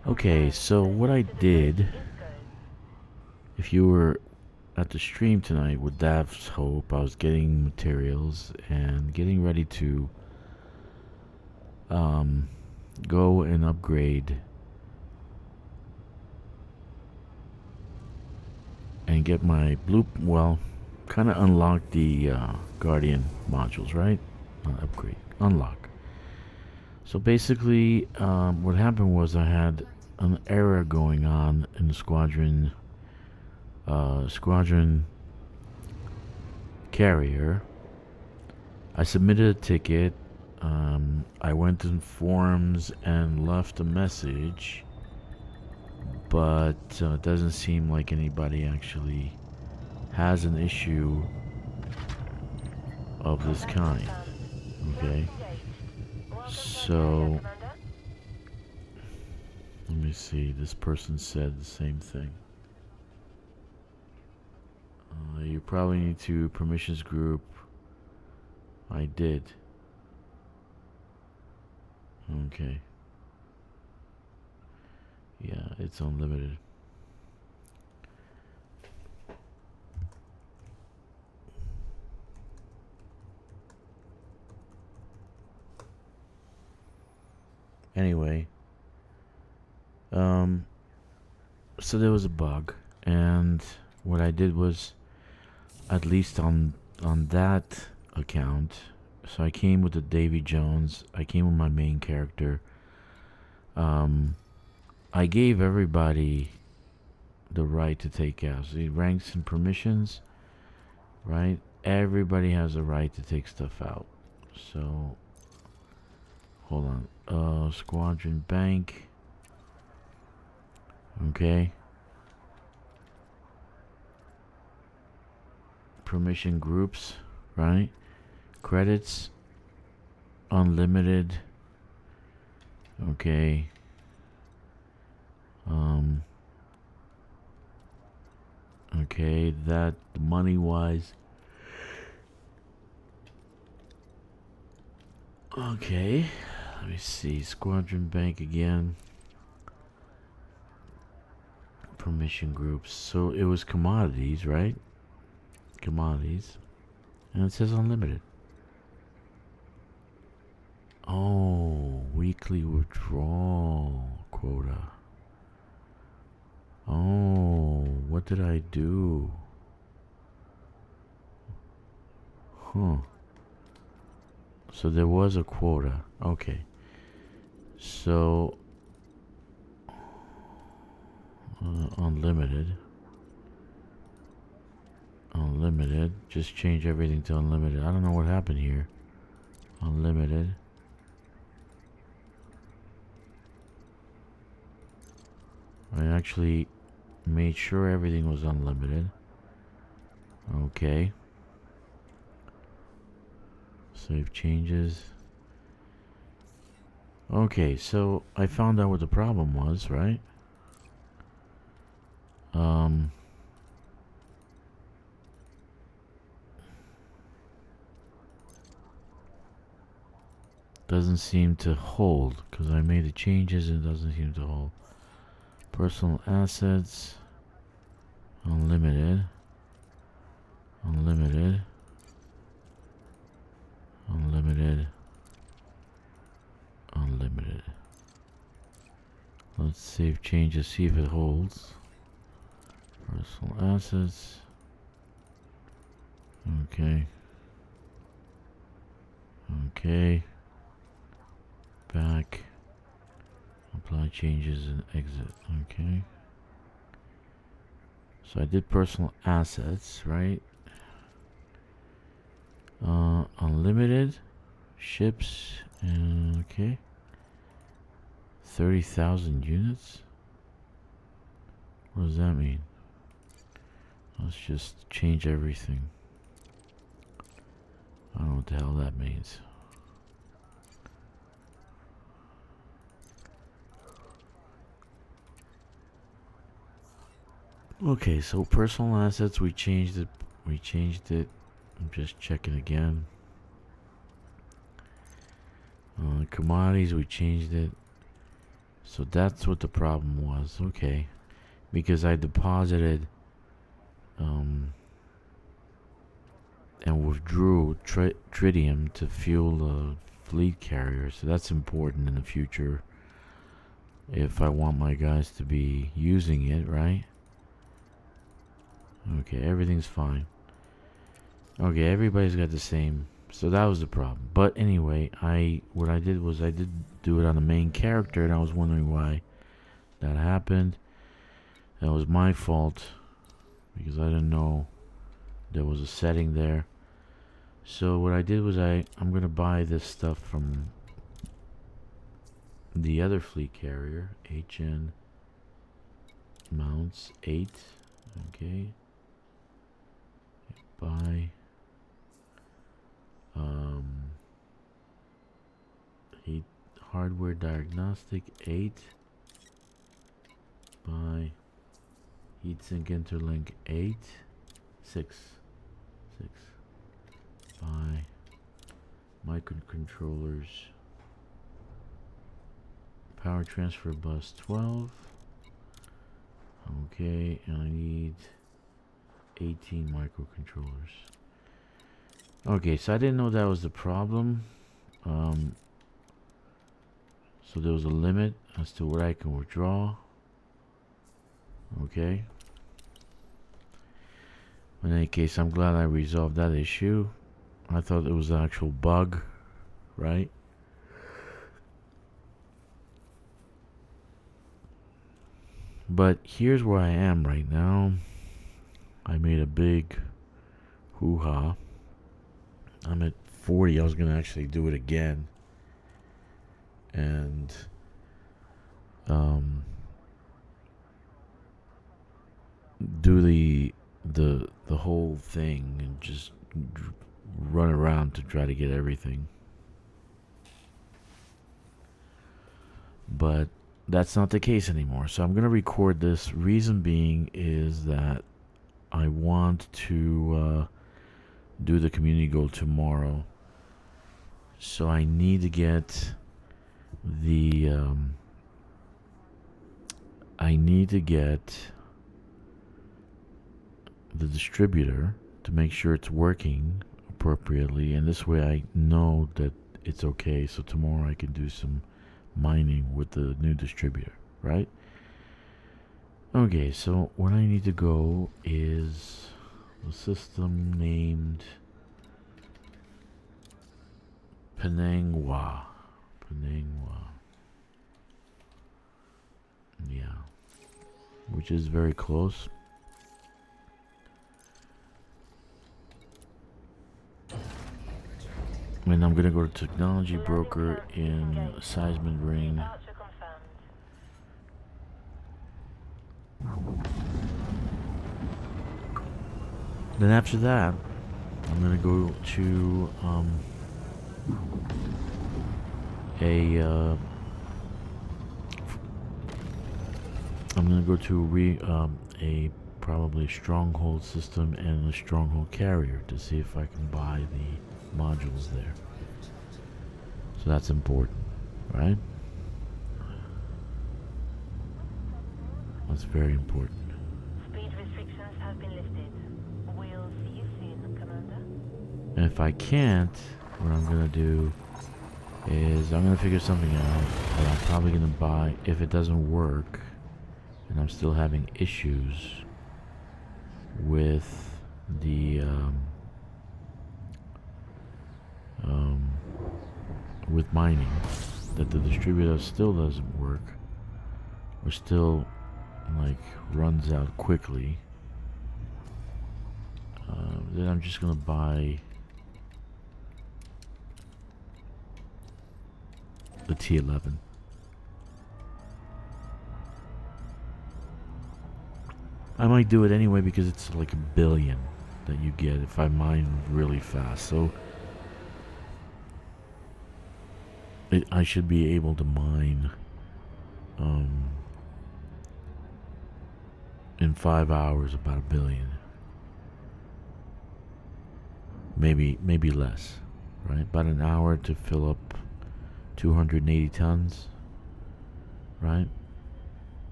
Okay, so what I did, if you were at the stream tonight with Dav's Hope, I was getting materials and getting ready to um, go and upgrade and get my blue, well, kind of unlock the Guardian modules, right? Not upgrade, unlock. So basically, what happened was I had an error going on in the squadron carrier. I submitted a ticket. I went in forums and left a message, but it doesn't seem like anybody actually has an issue of this kind. Okay, so let me see. This person said the same thing. You probably need to permissions group. I did. Okay. Yeah, it's unlimited. Anyway, so there was a bug, and what I did was, at least on that account, so I came with the Davy Jones. I came with my main character. I gave everybody the right to take out. So the ranks and permissions, right? Everybody has a right to take stuff out. So hold on. Squadron bank. Okay. Permission groups, right? Credits, unlimited. Okay. Okay, that money wise. Okay, let me see. Squadron bank again. Permission groups. So it was commodities, right? Commodities. And it says unlimited. Oh, weekly withdrawal quota. Oh, what did I do? Huh. So there was a quota. Okay. So unlimited. Unlimited. Just change everything to unlimited. I don't know what happened here. Unlimited. I actually made sure everything was unlimited. Okay. Save changes. Okay, so I found out what the problem was, right? Doesn't seem to hold because I made the changes and it doesn't seem to hold. Personal assets. Unlimited. Unlimited. Unlimited. Unlimited. Let's save changes, see if it holds. Personal assets. Okay. Okay. Back. Apply changes and exit. Okay. So I did personal assets, right? Unlimited. Ships. Okay. 30,000 units? What does that mean? Let's just change everything. I don't know what the hell that means. Okay, so personal assets, we changed it. I'm just checking again. Commodities, we changed it. So that's what the problem was. Okay. Because I deposited and withdrew tritium to fuel the fleet carrier. So that's important in the future if I want my guys to be using it, right? Okay, everything's fine. Okay, everybody's got the same. So that was the problem. But anyway, what I did was I did do it on the main character, and I was wondering why that happened. That was my fault because I didn't know there was a setting there. So what I did was I'm gonna buy this stuff from the other fleet carrier, HN mounts 8. Okay. Buy heat hardware diagnostic 8. Buy heatsink interlink 8. 6. Buy microcontrollers power transfer bus 12. Okay, and I need 18 microcontrollers. Okay, so I didn't know that was the problem. So there was a limit as to what I can withdraw. Okay. In any case, I'm glad I resolved that issue. I thought it was an actual bug, right? But here's where I am right now. I made a big hoo-ha. I'm at 40. I was going to actually do it again. And do the whole thing and just run around to try to get everything. But that's not the case anymore. So I'm going to record this. Reason being is that I want to do the community goal tomorrow. So I need to get the distributor to make sure it's working appropriately, and this way I know that it's okay, so tomorrow I can do some mining with the new distributor, right? Okay, so where I need to go is a system named Penangwa. Yeah, which is very close. And I'm gonna go to technology broker in Sidewinder Ring. Then after that, I'm gonna go to a probably stronghold system and a stronghold carrier to see if I can buy the modules there. So that's important, right? That's very important. Speed restrictions have been lifted. We'll see you soon, Commander. And if I can't, what I'm gonna do is I'm gonna figure something out that I'm probably gonna buy if it doesn't work and I'm still having issues with the with mining, that the distributor still doesn't work or still like runs out quickly, then I'm just gonna buy the T11. I might do it anyway because it's like 1 billion that you get if I mine really fast. So I should be able to mine in 5 hours about 1 billion. Maybe less, right? About an hour to fill up 280 tons right?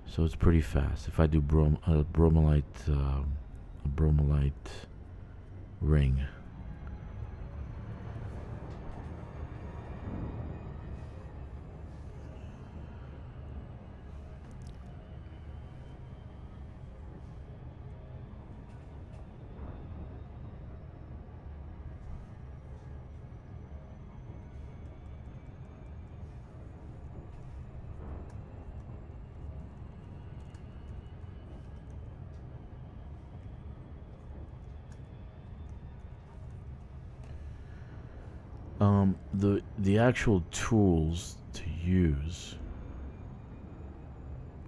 So it's pretty fast. If I do bromolite, a bromolite ring. The actual tools to use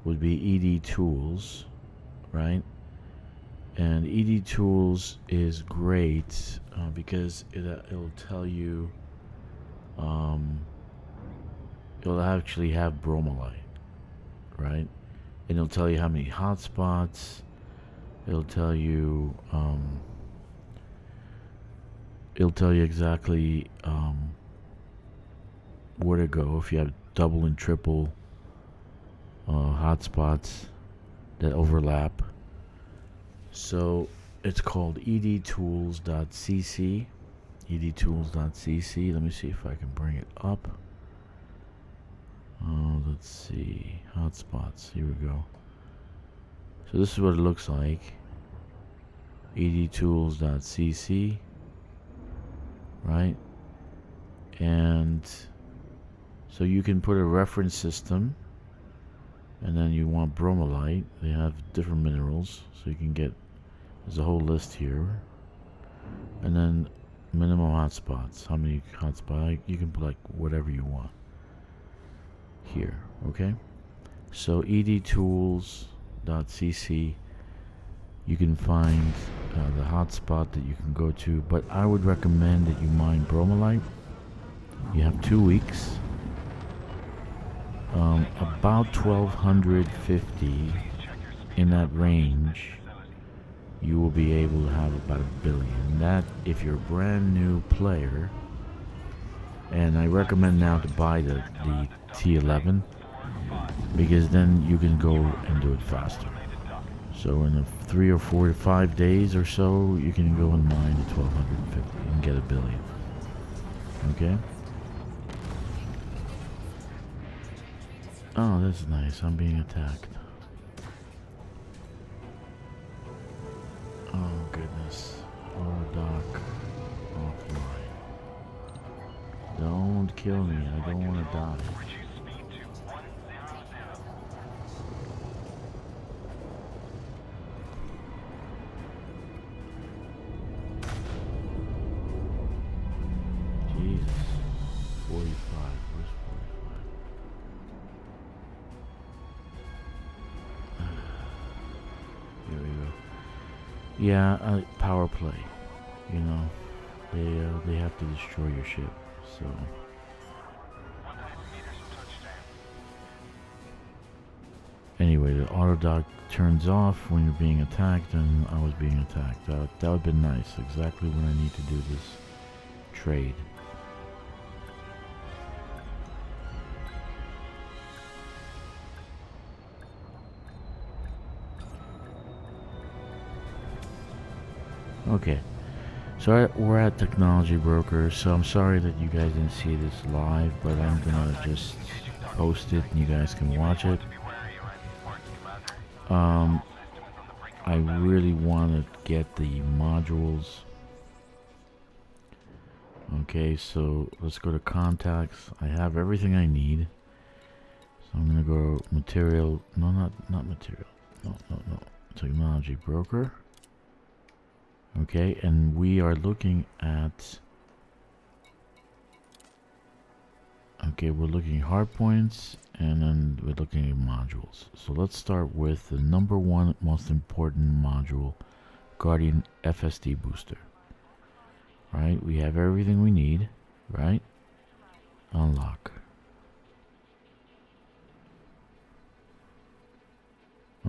would be ED Tools, right? And ED Tools is great because it'll tell you, it'll actually have bromolite, right? And it'll tell you how many hotspots. It'll tell you, exactly where to go if you have double and triple hotspots that overlap. So it's called edtools.cc. edtools.cc. Let me see if I can bring it up. Let's see. Hotspots. Here we go. So this is what it looks like. edtools.cc. Right? And so you can put a reference system, and then you want bromolite. They have different minerals, so you can get, there's a whole list here. And then minimum hotspots. How many hotspots? You can put like whatever you want here, okay? So edtools.cc, you can find the hotspot that you can go to, but I would recommend that you mine bromolite. You have 2 weeks. About 1250 in that range, you will be able to have about 1 billion. That if you're a brand new player, and I recommend now to buy the T11 because then you can go and do it faster. So in 3 or 4 to 5 days or so, you can go and mine the 1250 and get 1 billion. Okay? Oh, that's nice. I'm being attacked. Oh, goodness. Oh, Doc. Offline. Don't kill me. I don't want to die. Jesus. 45. Where's 45? Here we go. Yeah, power play. You know, they have to destroy your ship. So. Anyway, the auto dock turns off when you're being attacked, and I was being attacked. That would have been nice. Exactly when I need to do this trade. Okay, so we're at Technology Broker, so I'm sorry that you guys didn't see this live, but I'm gonna just post it and you guys can watch it. I really want to get the modules. Okay, so let's go to contacts. I have everything I need. So I'm gonna go material, no, not material, no, Technology Broker. Okay, and we are looking at, okay, we're looking at hard points, and then we're looking at modules. So let's start with the number one most important module, Guardian FSD Booster. Right, we have everything we need, right? Unlock.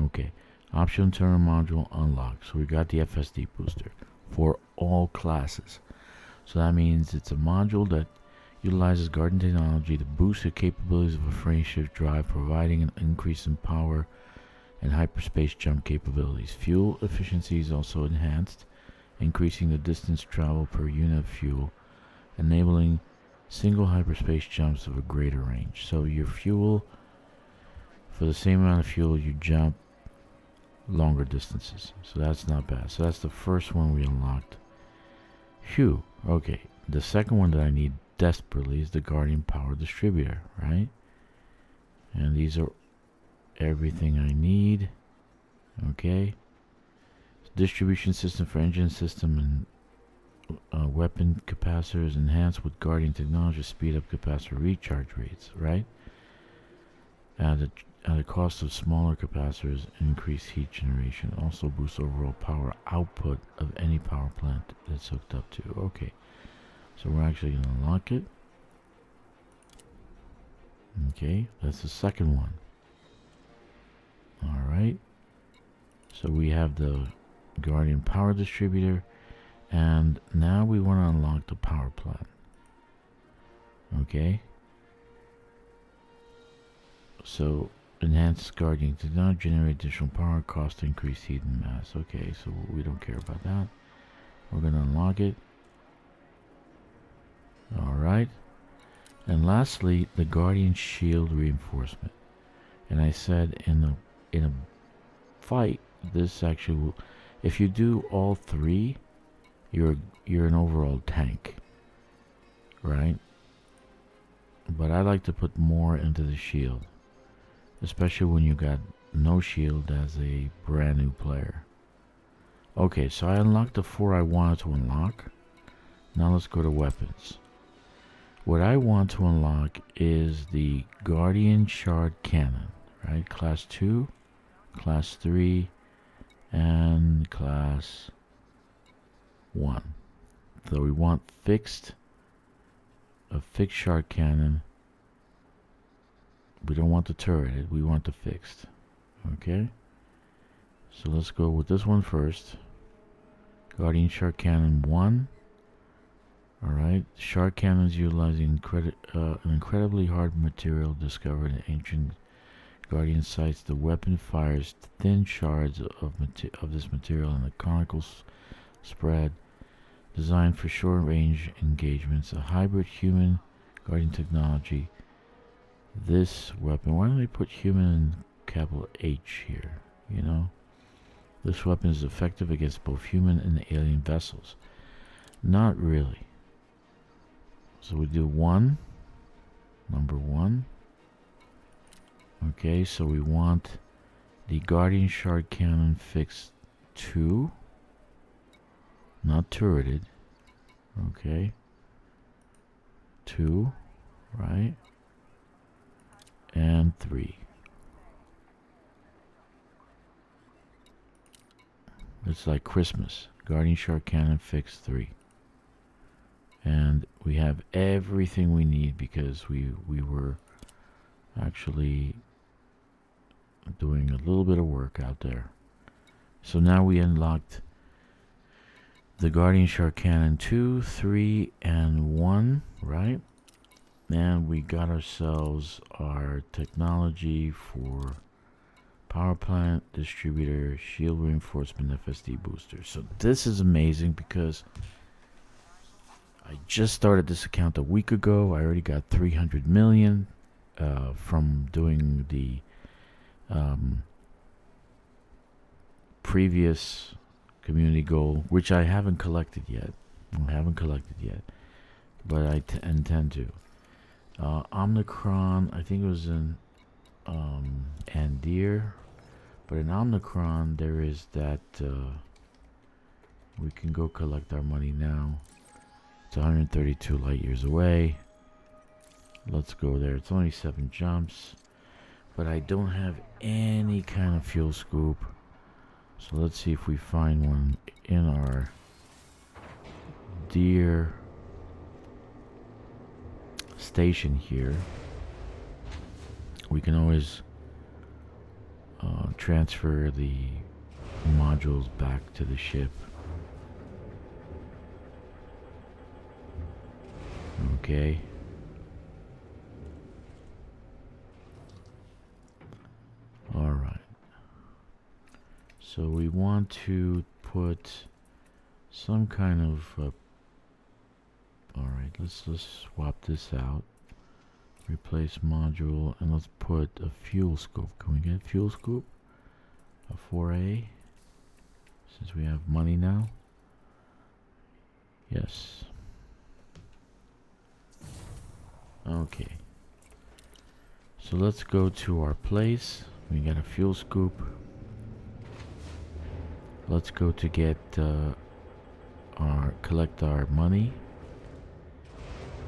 Okay, option terminal module unlocked. So we got the FSD booster for all classes. So that means it's a module that Utilizes Guardian technology to boost the capabilities of a frameshift drive, providing an increase in power and hyperspace jump capabilities. Fuel efficiency is also enhanced, increasing the distance traveled per unit of fuel, enabling single hyperspace jumps of a greater range. So your fuel, for the same amount of fuel, you jump longer distances. So that's not bad. So that's the first one we unlocked. Phew. Okay. The second one that I need desperately is the Guardian Power Distributor, right? And these are everything I need. Okay. Distribution system for engine system and weapon capacitors enhanced with Guardian technology to speed up capacitor recharge rates, right? At a cost of smaller capacitors, increase heat generation. Also boosts overall power output of any power plant that's hooked up to. Okay. So we're actually going to unlock it. Okay, that's the second one. Alright. So we have the Guardian Power Distributor. And now we want to unlock the power plant. Okay. So enhanced Guardian did not generate additional power, cost to increase heat and mass. Okay, so we don't care about that. We're going to unlock it. Alright. And lastly, the Guardian Shield Reinforcement. And I said in a fight, this actually will, if you do all three, you're an overall tank, right? But I like to put more into the shield, especially when you got no shield as a brand new player. Okay, so I unlocked the 4 I wanted to unlock. Now let's go to weapons. What I want to unlock is the Guardian Shard Cannon, right? Class 2, Class 3, and Class 1. So we want a fixed shard cannon. We don't want the turreted, we want the fixed. Okay? So let's go with this one first. Guardian Shard Cannon 1. Alright, shard cannons utilizing an incredibly hard material discovered in ancient Guardian sites. The weapon fires thin shards of this material in a conical spread, designed for short-range engagements. A hybrid human Guardian technology. This weapon, why don't they put human in capital H here? You know, this weapon is effective against both human and alien vessels. Not really. So we do number 1. Okay, so we want the Guardian Shard Cannon fixed 2. Not turreted. Okay. 2, right? And 3. It's like Christmas. Guardian Shard Cannon fixed 3. And we have everything we need because we were actually doing a little bit of work out there. So now we unlocked the Guardian Shard Cannon 2, 3, and 1, right? And we got ourselves our technology for power plant, distributor, shield reinforcement, FSD booster. So this is amazing because I just started this account a week ago. I already got 300 million from doing the previous community goal, which I haven't collected yet. But I intend to. Omnicron, I think it was in Andir, but in Omnicron there is that we can go collect our money now. It's 132 light years away. Let's go there. It's only 7 jumps, but I don't have any kind of fuel scoop. So let's see if we find one in our dear station here. We can always transfer the modules back to the ship. Okay. So we want to put some kind of alright, let's swap this out. Replace module, and let's put a fuel scoop. Can we get a fuel scoop? A 4A? Since we have money now? Yes. Okay. So let's go to our place. We got a fuel scoop. Let's go to get collect our money,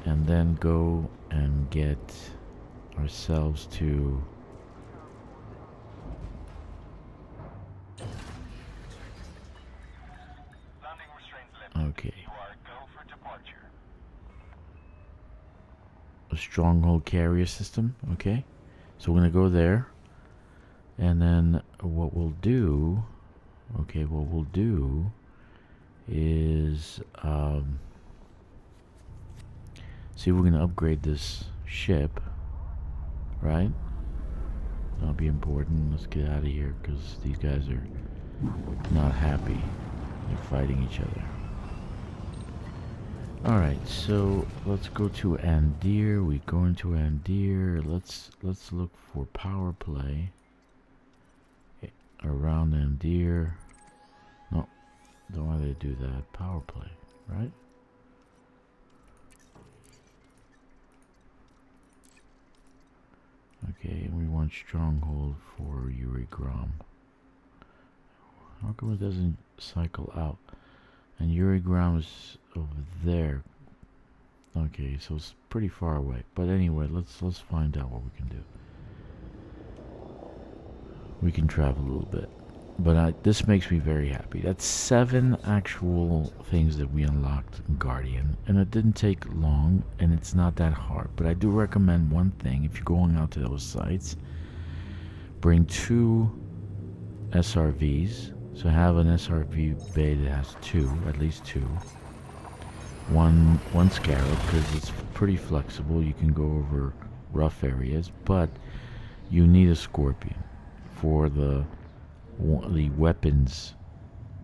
and then go and get ourselves to okay. A stronghold carrier system. Okay, so we're gonna go there, and then what we'll do is see if we're gonna upgrade this ship, right? That'll be important. Let's get out of here because these guys are not happy. They're fighting each other. Alright, so let's go to Andir. We go into Andir. Let's look for power play around Andir. No, don't want to do that. Power play, right? Okay, we want stronghold for Urigram. How come it doesn't cycle out? And Urigram is over there. Okay, so it's pretty far away. But anyway, let's find out what we can do. We can travel a little bit. But this makes me very happy. That's 7 actual things that we unlocked in Guardian. And it didn't take long, and it's not that hard. But I do recommend one thing. If you're going out to those sites, bring 2 SRVs. So have an SRV bay that has 2, at least 2. One Scarab, because it's pretty flexible. You can go over rough areas. But you need a Scorpion for the weapons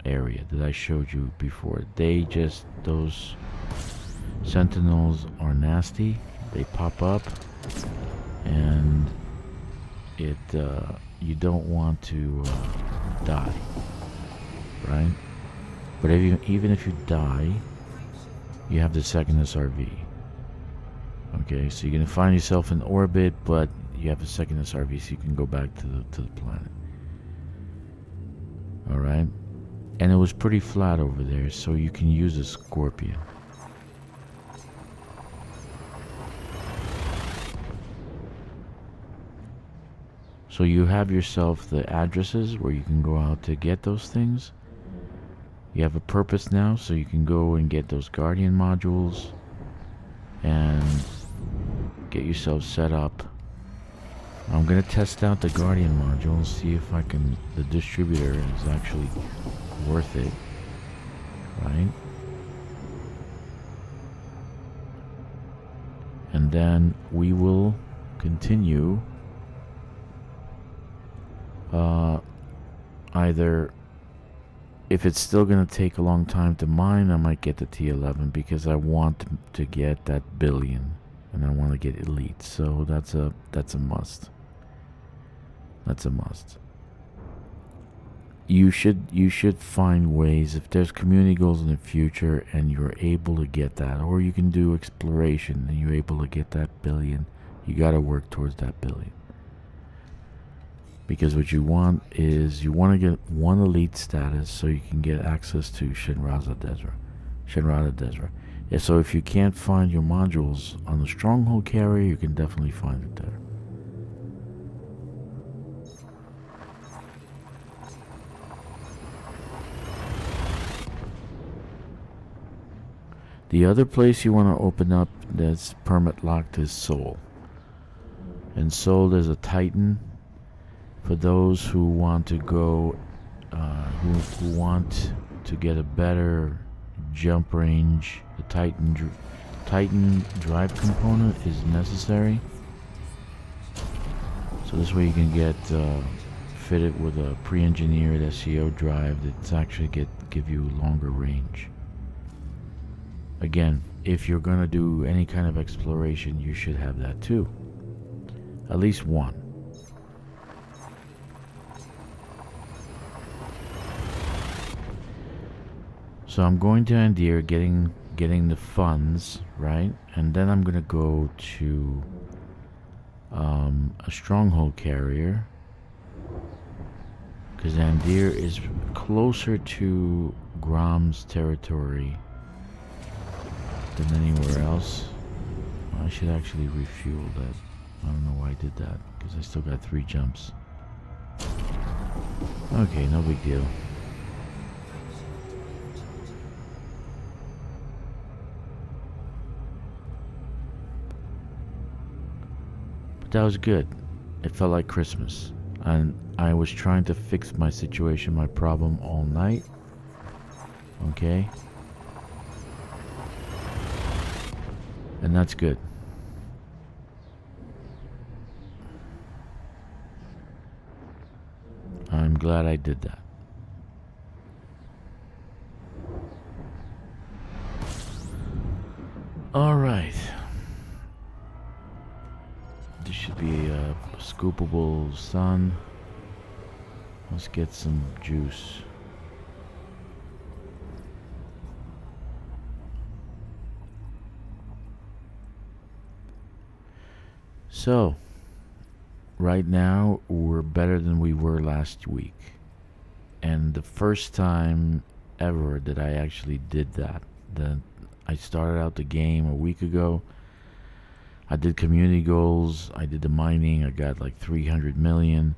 area that I showed you before. Those sentinels are nasty. They pop up, and you don't want to die, right? But even if you die, you have the second SRV. Okay, so you're gonna find yourself in orbit, but you have a second SRV, so you can go back to the planet. Alright, and it was pretty flat over there, so you can use a Scorpion. So you have yourself the addresses where you can go out to get those things. You have a purpose now, so you can go and get those Guardian modules and get yourself set up. I'm gonna test out the Guardian module and see if the distributor is actually worth it, right? And then we will continue either, if it's still gonna take a long time to mine, I might get the T11 because I want to get that billion. And I want to get elite, so that's a must. That's a must. You should find ways, if there's community goals in the future and you're able to get that, or you can do exploration and you're able to get that billion. You got to work towards that billion. Because what you want is you want to get 1 elite status so you can get access to Shinrada Desra. Yeah, so if you can't find your modules on the stronghold carrier, you can definitely find it there. The other place you want to open up that's permit locked is Seoul. In Seoul there's a Titan. For those who want to go, who want to get a better jump range, the Titan drive component is necessary. So this way you can get fit it with a pre-engineered SEO drive that's actually give you longer range. Again, if you're gonna do any kind of exploration, you should have that too. At least one. So I'm going to Andir, getting the funds, right? And then I'm gonna go to a stronghold carrier, because Andir is closer to Grom's territory than anywhere else. I should actually refuel that. I don't know why I did that, because I still got 3 jumps. Okay, no big deal. But that was good. It felt like Christmas. And I was trying to fix my situation, my problem all night. Okay? And that's good. I'm glad I did that. Alright. This should be a scoopable sun. Let's get some juice. So, right now we're better than we were last week. And the first time ever that I actually did that. I started out the game a week ago. I did community goals. I did the mining. I got like 300 million.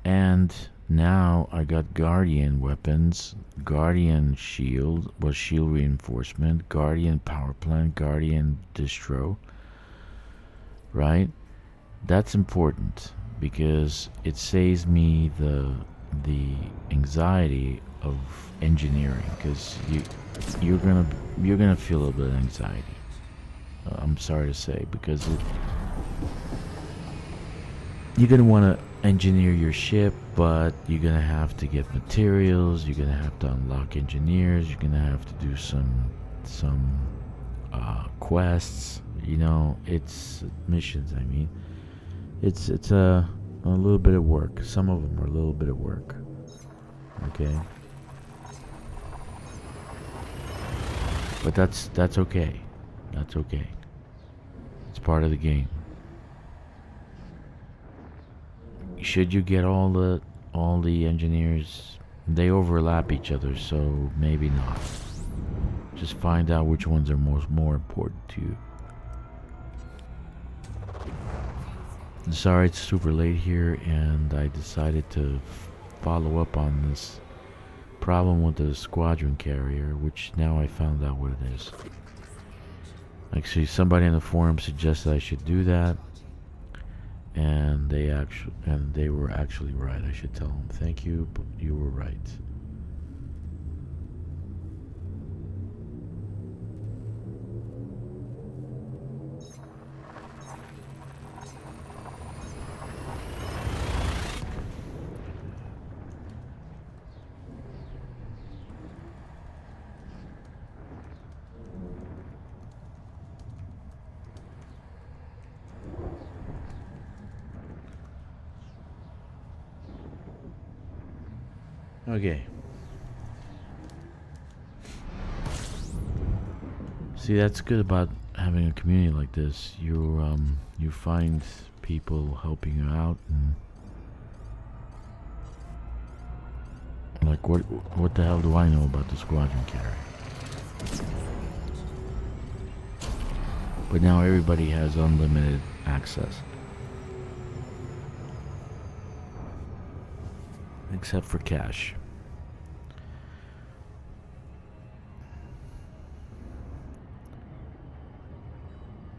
And now I got Guardian weapons, Guardian shield, was shield reinforcement, Guardian power plant, Guardian distro. Right? That's important because it saves me the anxiety of engineering, because you're gonna feel a little bit of anxiety. I'm sorry to say, because you're gonna want to engineer your ship, but you're gonna have to get materials. You're gonna have to unlock engineers. You're gonna have to do some quests. You know, it's missions. I mean, it's a little bit of work. Some of them are a little bit of work. Okay. But that's okay. That's okay. It's part of the game. Should you get all the engineers, they overlap each other, so maybe not. Just find out which ones are more important to you. Sorry it's super late here, and I decided to follow up on this problem with the squadron carrier, which now I found out what it is. Actually, somebody in the forum suggested I should do that, and they were actually right. I should tell them, thank you, but you were right. Okay. See, that's good about having a community like this. You find people helping you out, and like what the hell do I know about the squadron carrier? But now everybody has unlimited access. Except for cash.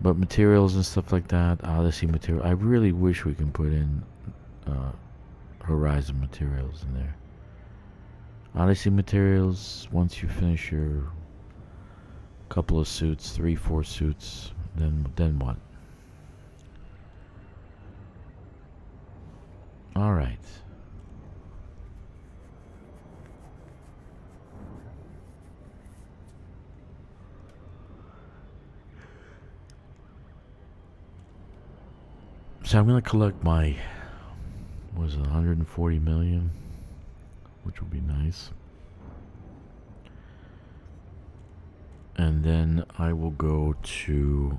But materials and stuff like that, Odyssey material, I really wish we can put in Horizon materials in there. Odyssey materials, once you finish your couple of suits, 3-4 suits, then what? All right. So I'm gonna collect my, was it 140 million, which will be nice. And then I will go to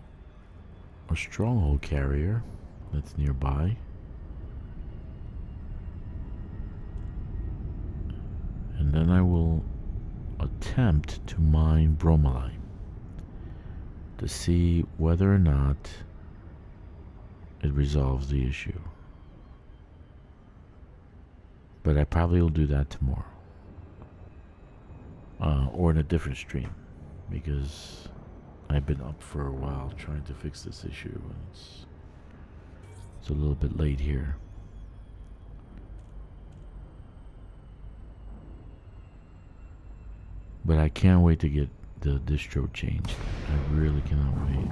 a stronghold carrier that's nearby. And then I will attempt to mine bromellite to see whether or not it resolves the issue. But I probably will do that tomorrow. Or in a different stream. Because I've been up for a while trying to fix this issue. And it's a little bit late here. But I can't wait to get the distro changed. I really cannot wait.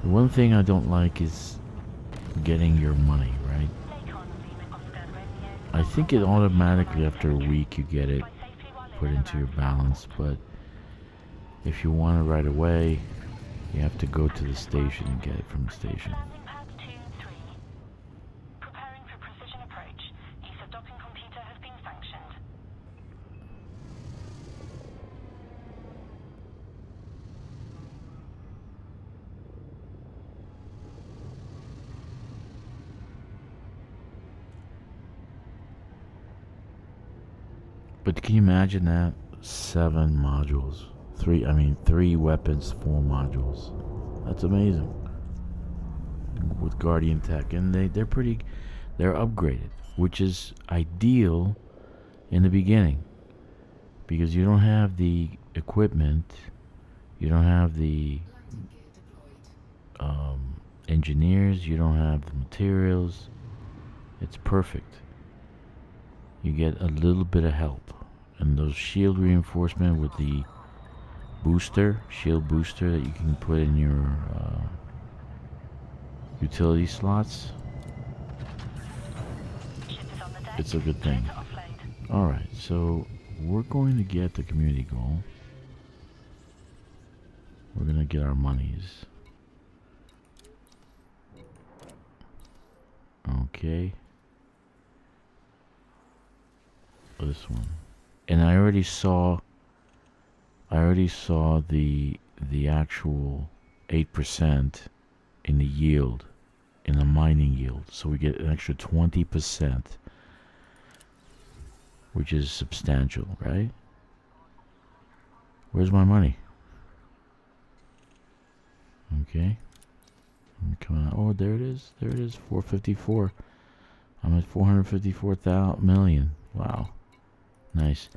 The one thing I don't like is getting your money, right? I think it automatically after a week you get it put into your balance, but if you want it right away, you have to go to the station and get it from the station. But can you imagine that? 7 modules. 3 weapons, 4 modules. That's amazing. With Guardian Tech. And they're upgraded, which is ideal in the beginning. Because you don't have the equipment, you don't have the engineers, you don't have the materials. It's perfect. You get a little bit of help. And those shield reinforcement with the shield booster that you can put in your utility slots, it's a good thing. Alright, so we're going to get the community goal. We're going to get our monies. Okay. This one. And I already saw the actual 8% in the yield, in the mining yield. So we get an extra 20%, which is substantial, right? Where's my money? Okay. I'm coming out. Oh, there it is. There it is. 454. I'm at 454 million. Wow. Nice.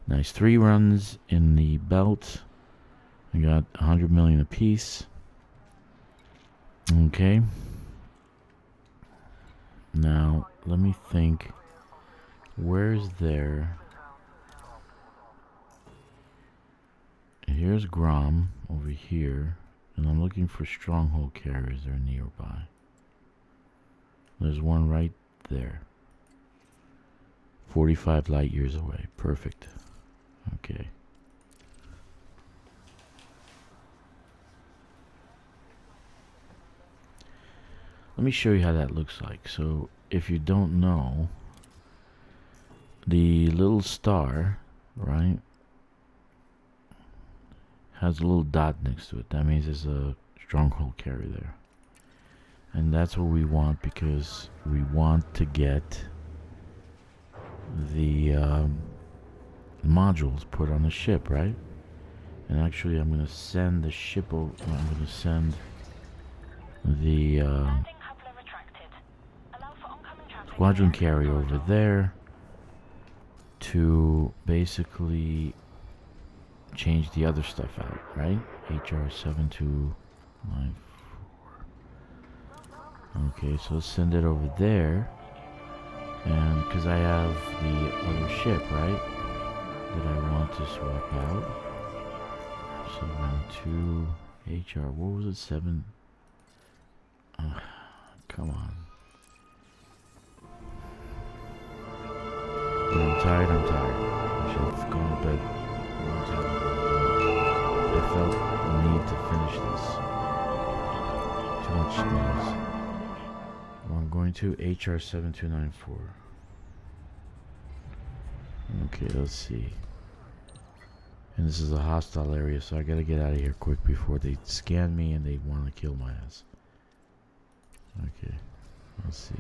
Nice. 3 runs in the belt. I got 100 million apiece. Okay. Now, let me think. Where's there? Here's Grom over here. And I'm looking for stronghold carriers that are nearby. There's one right there. 45 light years away. Perfect. Okay. Let me show you how that looks like. So, if you don't know, the little star, right, has a little dot next to it. That means there's a stronghold carrier there. And that's what we want, because we want to get the modules put on the ship, right? And actually I'm going to send the ship over. I'm going to send the squadron carrier over there to basically change the other stuff out, right? HR7294. Okay, so let's send it over there. And because I have the other ship, right, that I want to swap out. 72 HR. What was it? 7. Come on. When I'm tired, I'm tired. I should have gone to bed a long time ago. I felt the need to finish this. Too much snooze. Well, I'm going to HR7294. Okay, let's see. And this is a hostile area, so I gotta get out of here quick before they scan me and they want to kill my ass. Okay, let's see.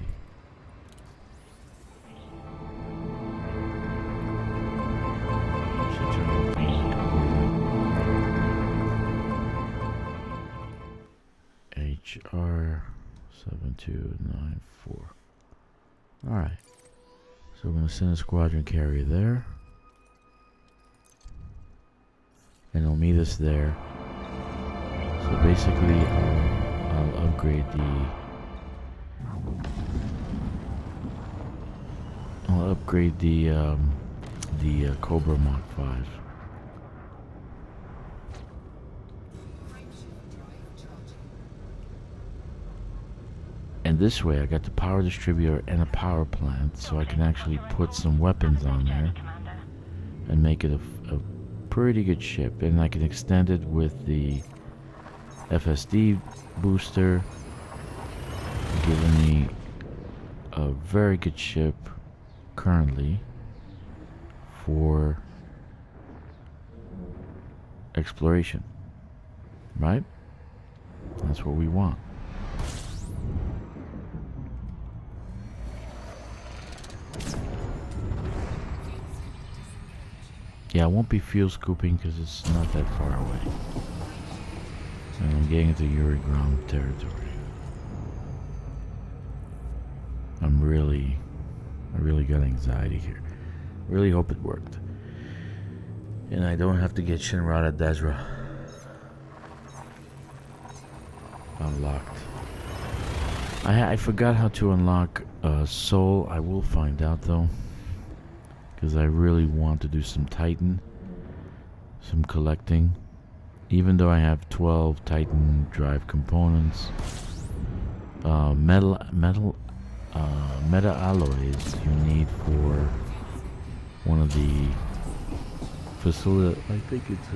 Should turn off the music completely. HR7294. Alright. So we're gonna send a squadron carrier there. And it'll meet us there. So basically I'll upgrade the Cobra Mach 5. And this way I got the power distributor and a power plant, so I can actually put some weapons on there and make it a pretty good ship. And I can extend it with the FSD booster, giving me a very good ship currently for exploration, right? That's what we want. Yeah, I won't be fuel scooping because it's not that far away. And I'm getting into Yuri ground territory. I really got anxiety here. Really hope it worked. And I don't have to get Shinrada Dezra unlocked. I forgot how to unlock Soul. I will find out though. Because I really want to do some Titan. Some collecting. Even though I have 12 Titan drive components. Meta alloys you need for one of the facility. I think it's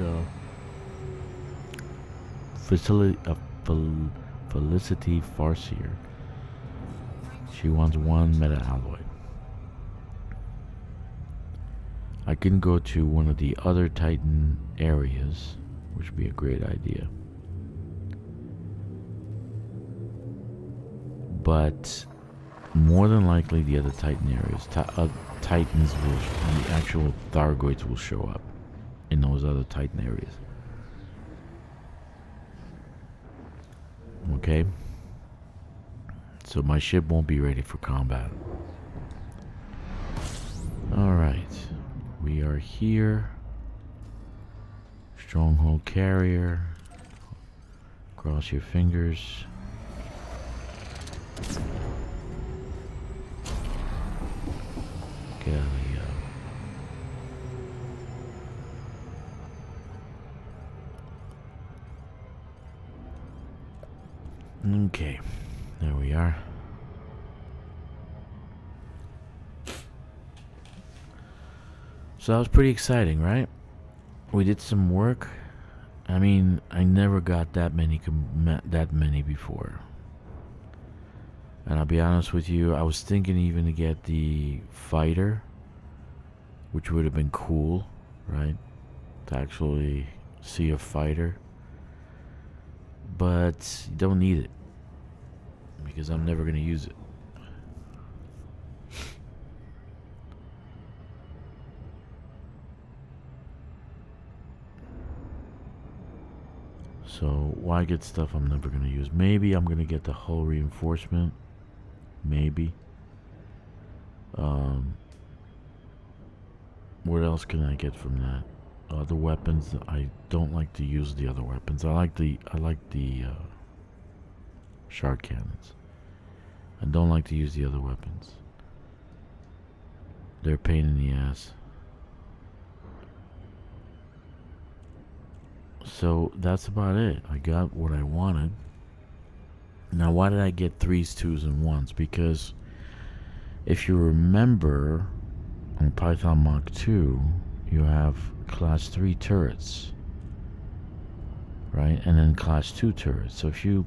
Felicity Farseer. She wants one meta alloy. I can go to one of the other Titan areas, which would be a great idea. But more than likely the other Titan areas, Titans will, the actual Thargoids will show up in those other Titan areas. Okay? So my ship won't be ready for combat. Alright. We are here. Stronghold carrier. Cross your fingers. Get out of here. Okay. There we are. So that was pretty exciting, right? We did some work. I mean, I never got that many before. And I'll be honest with you, I was thinking even to get the fighter, which would have been cool, right? To actually see a fighter. But you don't need it, because I'm never going to use it. So why get stuff I'm never going to use? Maybe I'm going to get the hull reinforcement. Maybe. What else can I get from that? Other weapons. I don't like to use the other weapons. I like the shark cannons. I don't like to use the other weapons. They're a pain in the ass. So that's about it. I got what I wanted. Now, why did I get 3s, 2s, and 1s? Because if you remember, on Python Mach 2, you have class 3 turrets, right? And then class 2 turrets. So if you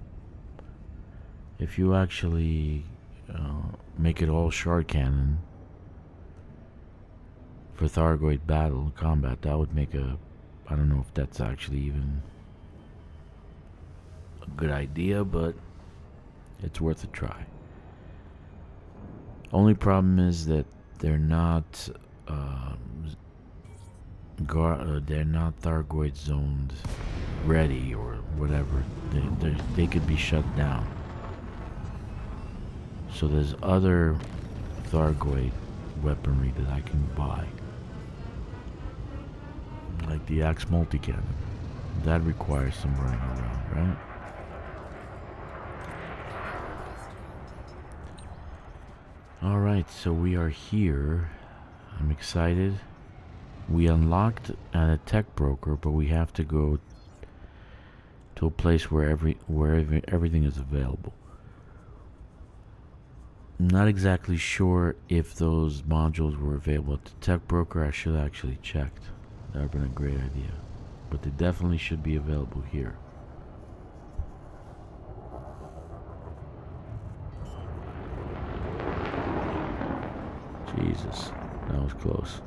actually make it all shard cannon for Thargoid battle combat, that would make I don't know if that's actually even a good idea, but it's worth a try. Only problem is that they're not they're not Thargoid zoned ready or whatever. They could be shut down. So there's other Thargoid weaponry that I can buy, like the Axe Multicannon. That requires some running around, right? Alright, so we are here. I'm excited. We unlocked at a tech broker, but we have to go to a place where everything is available. I'm not exactly sure if those modules were available at the tech broker. I should have actually checked. That would have been a great idea. But they definitely should be available here. Jesus, that was close.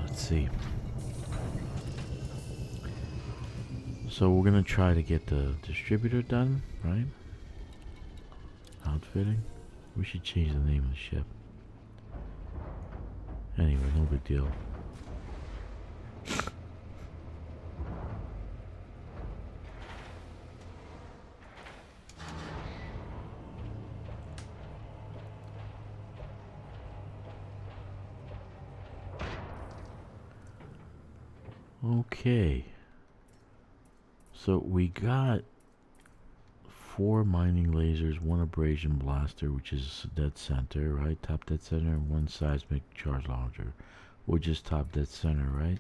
Let's see. So we're gonna try to get the distributor done, right? Outfitting. We should change the name of the ship. Anyway, no big deal. Okay. So we got 4 mining lasers, 1 abrasion blaster, which is dead center, right? Top dead center, and 1 seismic charge launcher, which is top dead center, right?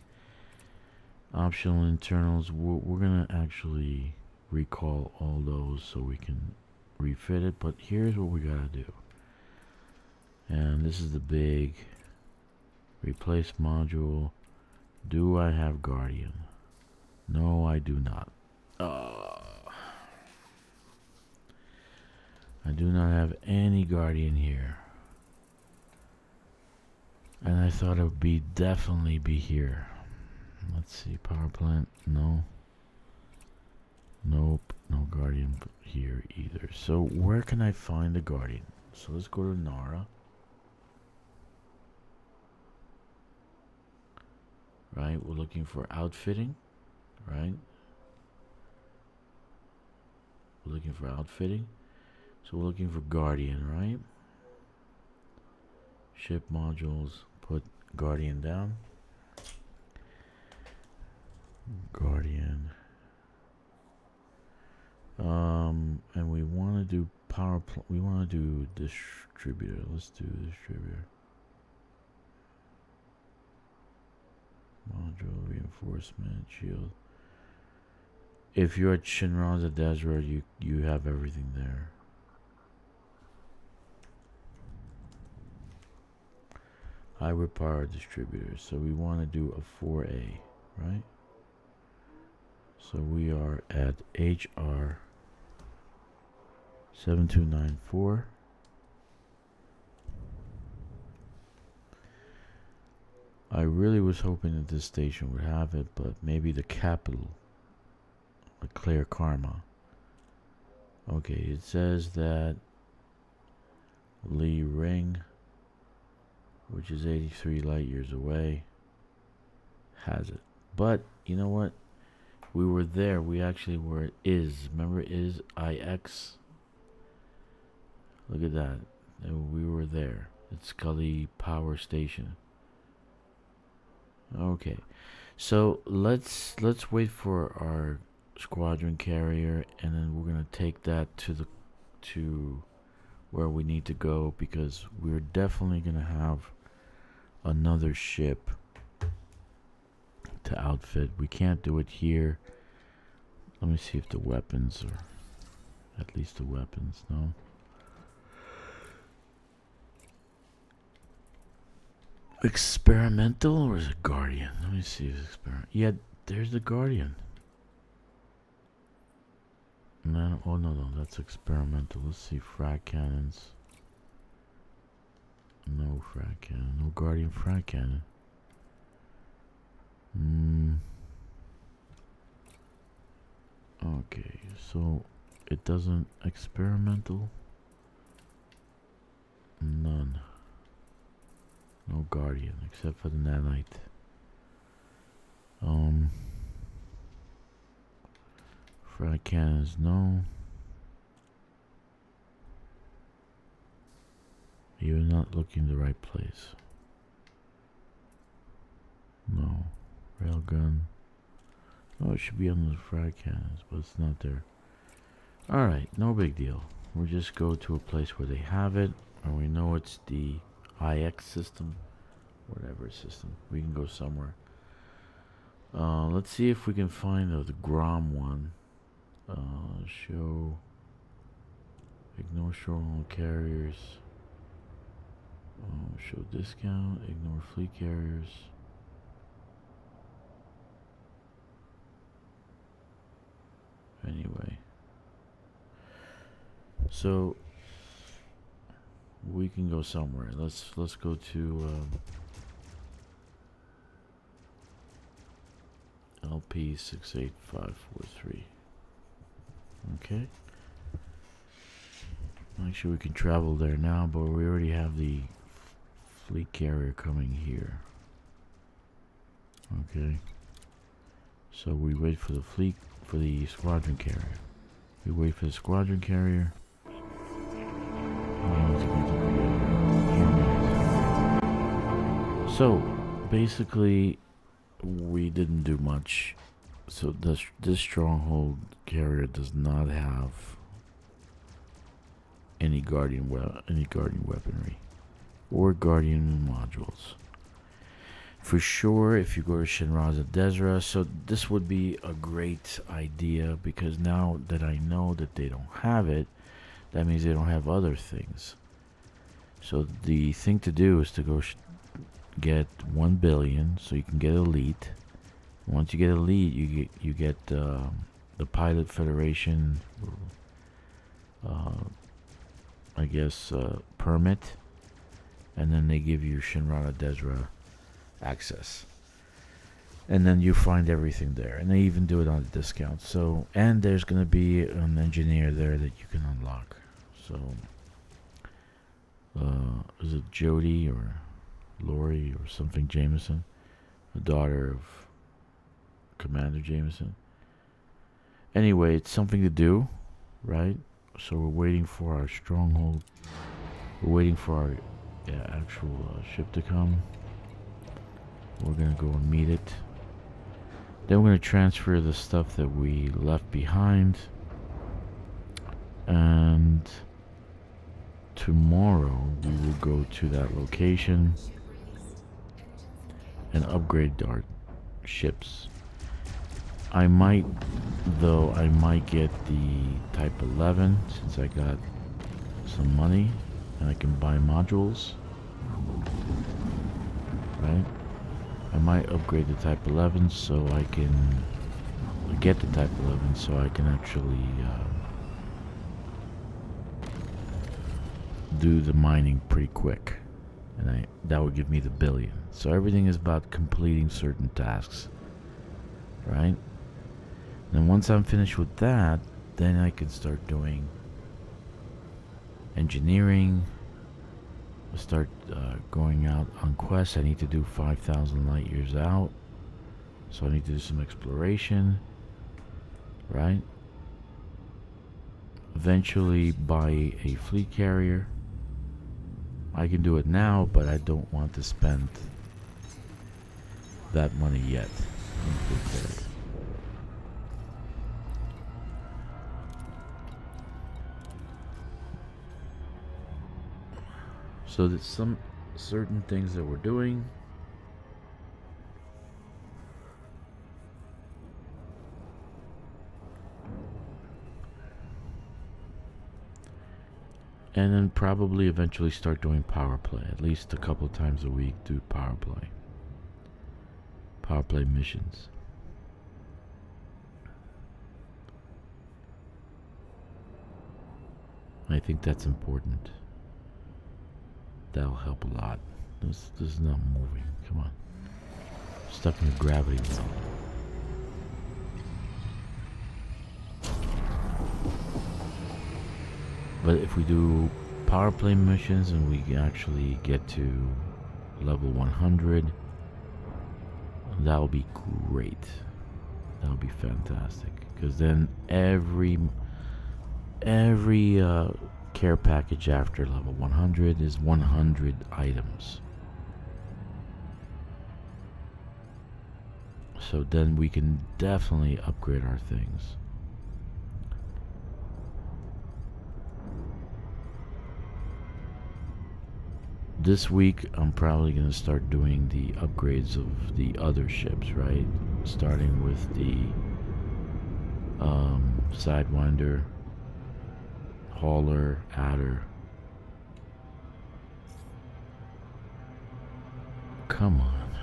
Optional internals, we're gonna actually recall all those so we can refit it, but here's what we gotta do. And this is the big replace module. Do I have Guardian? No, I do not. I do not have any Guardian here. And I thought it would definitely be here. Let's see, power plant, no. Nope, no Guardian here either. So where can I find the Guardian? So let's go to Nara. Right, we're looking for outfitting, right? We're looking for outfitting. So we're looking for Guardian, right? Ship modules, put Guardian down. Guardian. And we want to do we want to do distributor. Let's do distributor. Module, reinforcement, shield. If you're at Shinraza Desert, you have everything there. Hybrid power distributor. So we want to do a 4A, right? So we are at HR 7294. I really was hoping that this station would have it, but maybe the capital, like Clear Karma. Okay, it says that Lee Ring, which is 83 light years away, has it. But you know what? We were there. We actually were. Remember IX? Look at that. And we were there. It's Scully Power Station. Okay, so let's wait for our squadron carrier, and then we're gonna take that to where we need to go, because we're definitely gonna have another ship to outfit. We can't do it here. Let me see if the weapons are, at least the weapons, no. Experimental, or is it Guardian? Let me see if it's experiment. Yeah, there's the Guardian. No, oh no, that's experimental. Let's see, frag cannons. No frag cannon, no Guardian frag cannon. Okay, so it doesn't experimental. None. No Guardian except for the nanite. Frag cannons, no. You're not looking the right place. No. Railgun. Oh, it should be on the frag cannons, but it's not there. Alright, no big deal. We'll just go to a place where they have it, and we know it's the IX system. Whatever system. We can go somewhere. Let's see if we can find the Grom one. Show. Ignore stronghold carriers. Show discount. Ignore fleet carriers. Anyway. So we can go somewhere. Let's go to Ep.8.5. Okay. Actually, we can travel there now, but we already have the fleet carrier coming here. Okay. So we wait for the squadron carrier. We wait for the squadron carrier. So basically, we didn't do much. So this stronghold carrier does not have any guardian weaponry or guardian modules. For sure, if you go to Shinraza Desra, so this would be a great idea, because now that I know that they don't have it, that means they don't have other things. So the thing to do is to go get 1 billion, so you can get elite. Once you get elite, you get the Pilot Federation, I guess, permit, and then they give you Shinrara Desra access, and then you find everything there, and they even do it on a discount. So, and there's gonna be an engineer there that you can unlock. So, is it Jody or Lori or something Jameson, the daughter of Commander Jameson? Anyway, it's something to do, right? So we're waiting for our stronghold. We're waiting for our actual ship to come. We're gonna go and meet it. Then we're gonna transfer the stuff that we left behind. And tomorrow we will go to that location and upgrade our ships. I might get the Type 11, since I got some money and I can buy modules, right? I might upgrade the Type 11 so I can get the Type 11 so I can actually do the mining pretty quick, and that would give me the billion. So everything is about completing certain tasks, right? And once I'm finished with that, then I can start doing engineering. Start going out on quests. I need to do 5,000 light years out, so I need to do some exploration, right? Eventually buy a fleet carrier. I can do it now, but I don't want to spend that money yet on fleet carrier. So there's some certain things that we're doing. And then probably eventually start doing power play. At least a couple of times a week do power play. Power play missions. I think that's important. That'll help a lot. This is not moving. Come on. Stuck in a gravity well. But if we do power play missions and we actually get to level 100, that'll be great. That'll be fantastic. Because then every care package after level 100 is 100 items. So then we can definitely upgrade our things. This week I'm probably going to start doing the upgrades of the other ships, right? Starting with the Sidewinder, Hauler, Adder. Come on.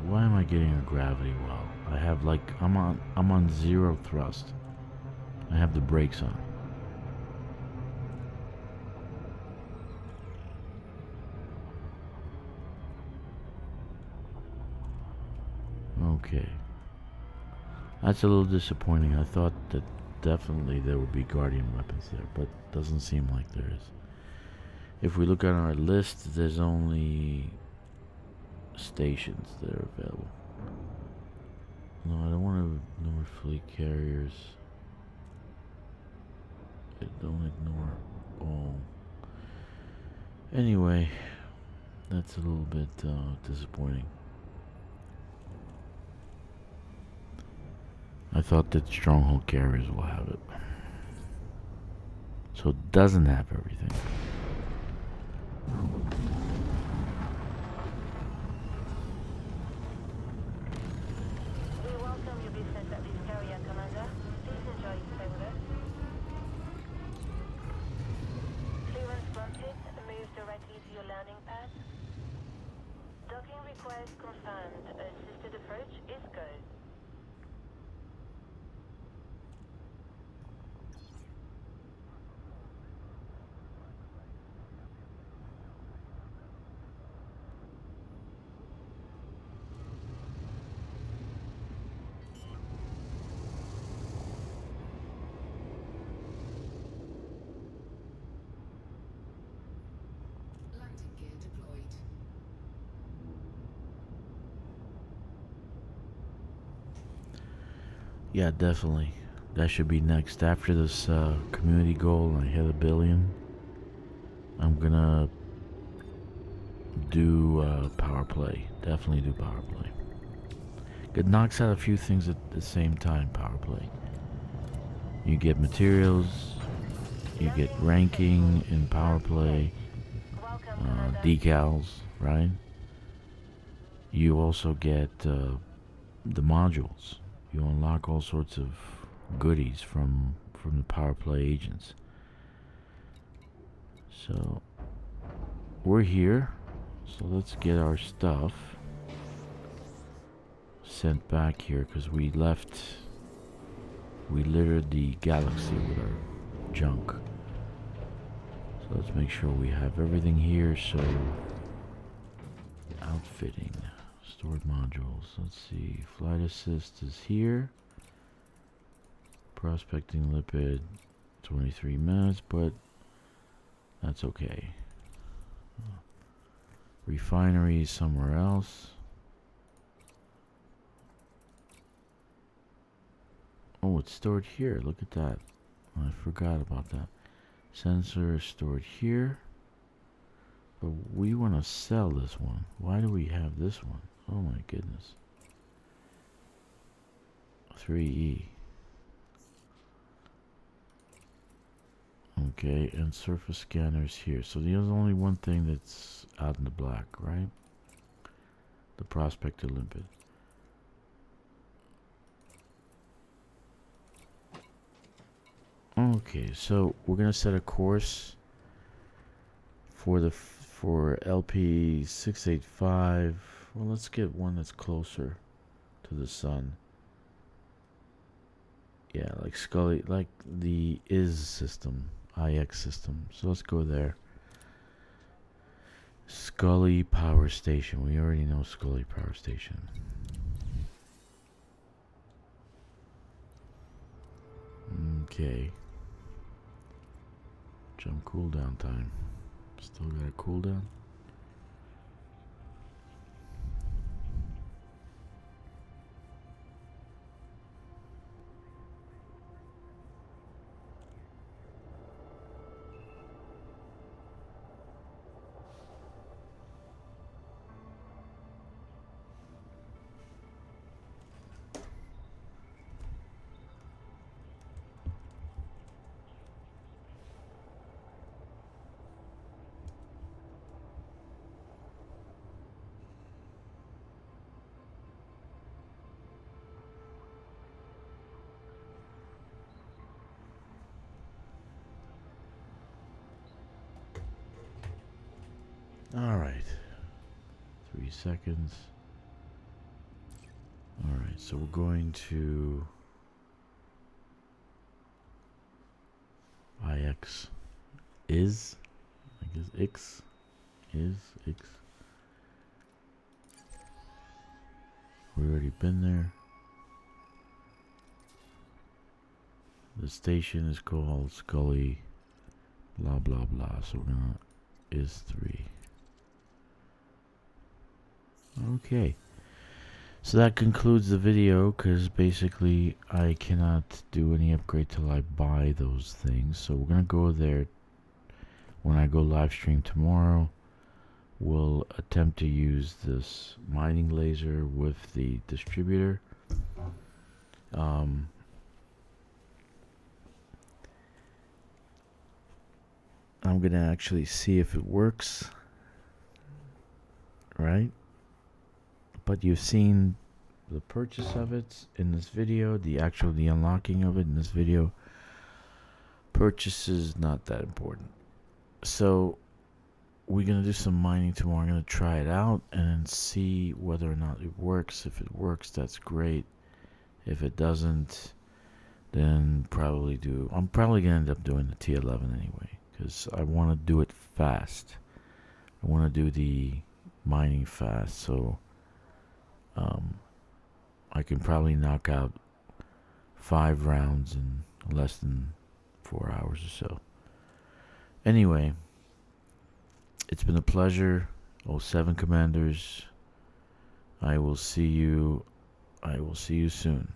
Why am I getting a gravity well? I have like I'm on 0 thrust. I have the brakes on. Okay. That's a little disappointing. I thought that definitely there would be guardian weapons there, but doesn't seem like there is. If we look at our list, there's only stations that are available. No, I don't want to ignore fleet carriers. Don't ignore all. Anyway, that's a little bit disappointing. I thought that stronghold carriers will have it. So it doesn't have everything. We welcome your business at this carrier, Commander. Please enjoy your stay with us. Clearance granted. Move directly to your landing pad. Docking request confirmed. Assisted approach is go. Landing gear deployed. Yeah, definitely. That should be next. After this community goal and I hit 1 billion, I'm gonna do power play. Definitely do power play. It knocks out a few things at the same time, power play. You get materials, you get ranking in power play, Welcome, Commander. decals, right? You also get the modules. You unlock all sorts of goodies from the power play agents. So we're here. So let's get our stuff sent back here because we littered the galaxy with our junk. So let's make sure we have everything here. So outfitting, stored modules. Let's see, flight assist is here. Prospecting lipid, 23 minutes, but that's okay. Refinery is somewhere else. Oh, it's stored here. Look at that. I forgot about that. Sensor is stored here. But we want to sell this one. Why do we have this one? Oh my goodness. 3E. Okay, and surface scanners here. So there's only one thing that's out in the black, right? The Prospector Limpet. Okay, so we're gonna set a course for the for LP.8.5. Well, let's get one that's closer to the sun. Yeah, like Scully, like the IS system, IX system. So let's go there. Scully Power Station. We already know Scully Power Station. Okay. Jump cooldown time. Still got a cooldown. Alright. 3 seconds. Alright, so we're going to IX is, I guess X is X. We already been there. The station is called Scully blah blah blah. So we're gonna is 3. Okay. So that concludes the video, because basically I cannot do any upgrade till I buy those things. So we're gonna go there when I go live stream tomorrow. We'll attempt to use this mining laser with the distributor. I'm gonna actually see if it works, right? But you've seen the purchase of it in this video, the unlocking of it in this video. Purchase is not that important. So we're gonna do some mining tomorrow. I'm gonna try it out and see whether or not it works. If it works, that's great. If it doesn't, then I'm probably gonna end up doing the T11 anyway, because I want to do it fast. I want to do the mining fast, so I can probably knock out 5 rounds in less than 4 hours or so. Anyway, it's been a pleasure. 07 Commanders. I will see you soon.